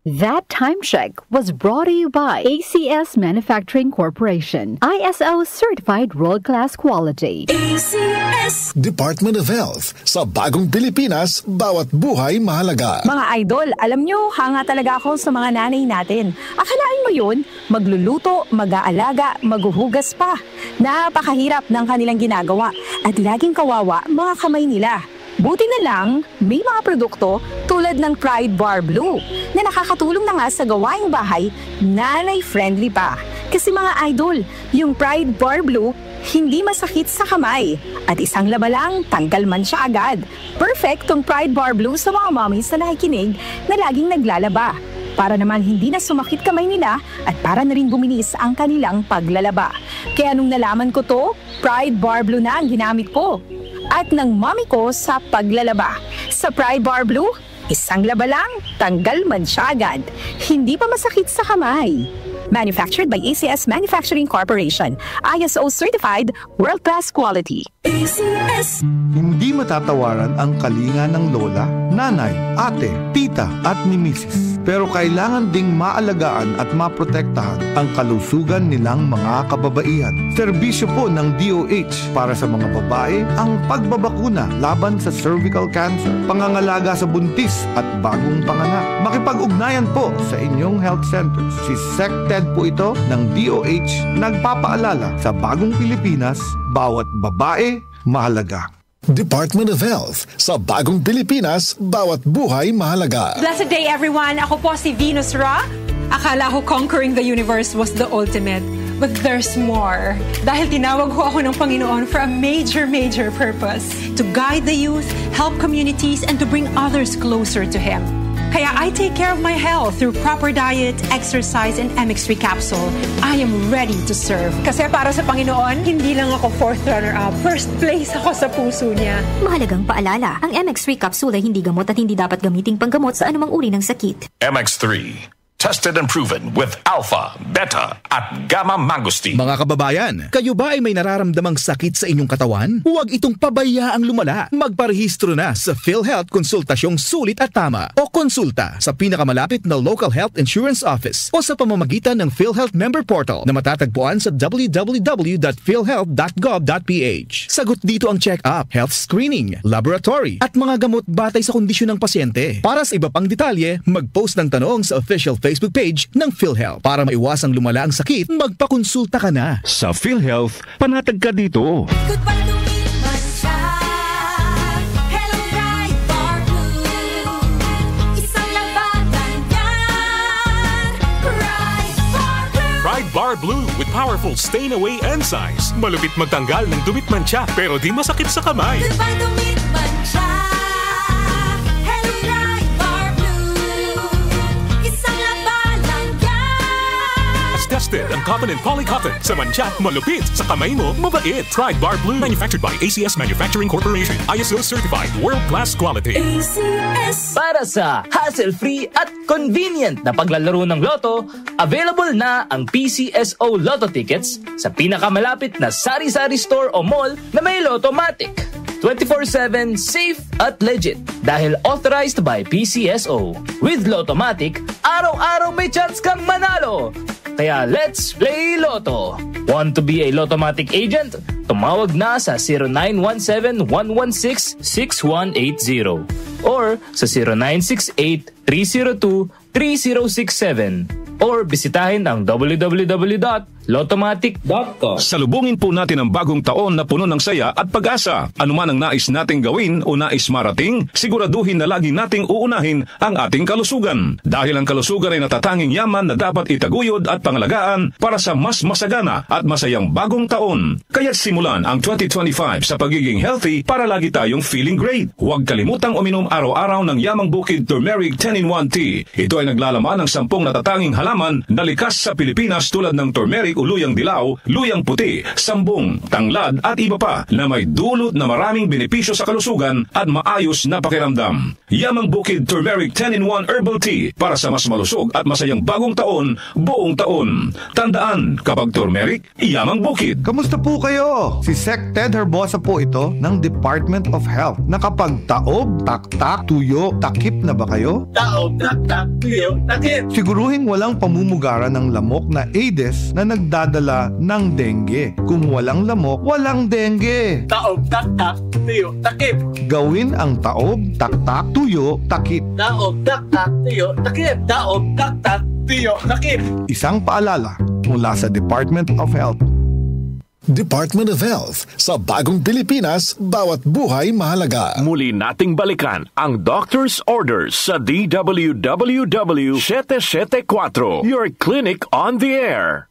That time check was brought to you by ACS Manufacturing Corporation, ISO certified world-class quality. ACS Department of Health. Sa bagong Pilipinas, bawat buhay mahalaga. Mga idol, alam nyo, hanga talaga ako sa mga nanay natin. Akalain mo yun, magluluto, mag-aalaga, maghuhugas pa. Napakahirap ng kanilang ginagawa at laging kawawa mga kamay nila. Buti na lang, may mga produkto tulad ng Pride Bar Blue na nakakatulong na nga sa gawaing bahay, nanay-friendly pa. Kasi mga idol, yung Pride Bar Blue, hindi masakit sa kamay. At isang laba lang, tanggal man siya agad. Perfect tong Pride Bar Blue sa mga mommies na nakikinig na laging naglalaba. Para naman hindi na sumakit kamay nila at para na rin buminis ang kanilang paglalaba. Kaya nung nalaman ko to, Pride Bar Blue na ang ginamit ko. At ng mommy ko sa paglalaba. Sa Pride Bar Blue, isang laba lang, tanggal man siya agad. Hindi pa masakit sa kamay. Manufactured by ACS Manufacturing Corporation, ISO certified, world-class quality. ACS Hindi matatawaran ang kalinga ng lola, nanay, ate, tita at ni misis. Pero kailangan ding maalagaan at maprotektahan ang kalusugan nilang mga kababaihan. Serbisyo po ng DOH para sa mga babae ang pagbabakuna laban sa cervical cancer, pangangalaga sa buntis at bagong panganak. Makipag-ugnayan po sa inyong health centers. Si SecTed po ito ng DOH nagpapaalala sa bagong Pilipinas, bawat babae mahalaga. Department of Health. Sa bagong Pilipinas, bawat buhay mahalaga. Blessed day everyone! Ako po si Venus Ra. Akala ko conquering the universe was the ultimate. But there's more. Dahil tinawag ko ako ng Panginoon for a major purpose. To guide the youth, help communities, and to bring others closer to Him. Kaya I take care of my health through proper diet, exercise, and MX3 capsule. I am ready to serve. Kasi para sa Panginoon, hindi lang ako fourth runner-up. First place ako sa puso niya. Mahalagang paalala, ang MX3 capsule ay hindi gamot at hindi dapat gamiting panggamot sa anumang uri ng sakit. MX3. Tested and proven with alpha, beta, at gamma mangosteen. Mga kababayan, kayo ba ay may nararamdamang sakit sa inyong katawan? Huwag itong pabayaang lumala. Magparehistro na sa PhilHealth Konsultasyong Sulit at Tama o konsulta sa pinakamalapit na local health insurance office o sa pamamagitan ng PhilHealth Member Portal na matatagpuan sa www.philhealth.gov.ph. Sagot dito ang check-up, health screening, laboratory at mga gamot batay sa kondisyon ng pasyente. Para sa iba pang detalye, mag-post ng tanong sa official Facebook page ng PhilHealth. Para maiwasang lumala ang sakit, magpakonsulta ka na. Sa PhilHealth, panatag ka dito. Goodbye to me, Hello, Pride Bar Blue. Isang labanan yan. Pride Bar Blue. Pride Bar Blue with powerful stain-away enzymes. Malupit magtanggal ng dumit mancha pero di masakit sa kamay. Goodbye to me, Hello, Pride Bar Blue. Isang labanan yan. As tested ang cotton and polycotton. Sa mancha, malupit. Sa kamay mo, mabait. Pride Bar Blue. Manufactured by ACS Manufacturing Corporation. ISO certified. World-class quality. ACS Para sa hassle-free at convenient na paglalaro ng loto, available na ang PCSO Lotto tickets sa pinakamalapit na sari-sari store o mall na may Lottomatic. 24/7 safe at legit dahil authorized by PCSO. With Lottomatic, araw-araw may chance kang manalo. Kaya let's play Lotto. Want to be a Lottomatic agent? Tumawag na sa 0917-116-6180 or sa 0968-302-3067 or bisitahin ang www.lottomatic.com. Salubungin po natin ang bagong taon na puno ng saya at pag-asa. Ano man ang nais nating gawin o nais marating, siguraduhin na lagi nating uunahin ang ating kalusugan. Dahil ang kalusugan ay natatanging yaman na dapat itaguyod at pangalagaan para sa mas masagana at masayang bagong taon. Kaya't simulan ang 2025 sa pagiging healthy para lagi tayong feeling great. Huwag kalimutang uminom araw-araw ng Yamang Bukid Turmeric 10-in-1 Tea. Ito ay naglalaman ng 10 natatanging halaman na likas sa Pilipinas tulad ng turmeric o luyang dilaw, luyang puti, sambong, tanglad at iba pa na may dulot na maraming benepisyo sa kalusugan at maayos na pakiramdam. Yamang Bukid Turmeric 10-in-1 Herbal Tea para sa mas malusog at masayang bagong taon, buong taon. Tandaan, kapag turmeric, Yamang Bukid. Kamusta po kayo? Si Sec Ted Herbosa po ito ng Department of Health. Nakapag taob, taktak, tuyo, takip na ba kayo? Taob, taktak, tuyo, takip. Siguruhin walang pamumugaran ng lamok na Aedes na nagdadala ng dengue. Kung walang lamok, walang dengue. Taob, taktak, tuyo, takip. Gawin ang taob, taktak, tuyo, takip. Taob, taktak, tuyo, takip. Taob, taktak, tuyo, takip. Isang paalala mula sa Department of Health. Department of Health. Sa bagong Pilipinas, bawat buhay mahalaga. Muli nating balikan ang Doctor's Orders sa DWWW 774, your clinic on the air.